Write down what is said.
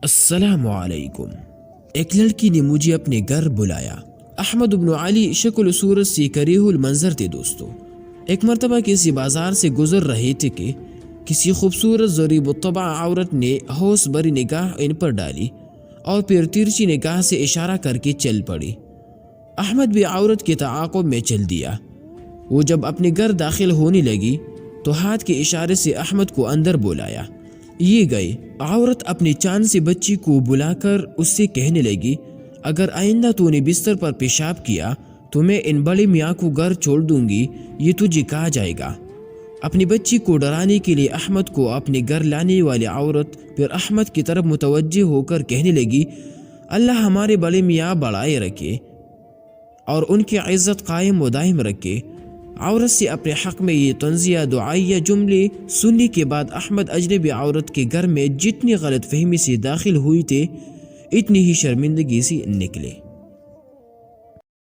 السلام علیکم۔ ایک لڑکی نے مجھے اپنے گھر بلایا۔ احمد بن علی شکل و صورت سے کریہ المنظر تھے۔ دوستو، ایک مرتبہ کسی بازار سے گزر رہے تھے کہ کسی خوبصورت ضریب الطبع عورت نے ہوش بری نگاہ ان پر ڈالی اور پھر ترچھی نگاہ سے اشارہ کر کے چل پڑی۔ احمد بھی عورت کے تعاقب میں چل دیا۔ وہ جب اپنے گھر داخل ہونے لگی تو ہاتھ کے اشارے سے احمد کو اندر بلایا۔ یہ گئے۔ عورت اپنے چاند سے بچی کو بلا کر اس سے کہنے لگی، اگر آئندہ تو نے بستر پر پیشاب کیا تو میں ان بڑے میاں کو گھر چھوڑ دوں گی، یہ تجھے کہا جائے گا۔ اپنی بچی کو ڈرانے کے لیے احمد کو اپنے گھر لانے والی عورت پھر احمد کی طرف متوجہ ہو کر کہنے لگی، اللہ ہمارے بڑے میاں بڑھائے رکھے اور ان کی عزت قائم و دائم رکھے۔ عورت سے اپنے حق میں یہ طنزیہ دعائیہ جملے سننے کے بعد احمد اجنبی عورت کے گھر میں جتنی غلط فہمی سے داخل ہوئی تھے اتنی ہی شرمندگی سے نکلے۔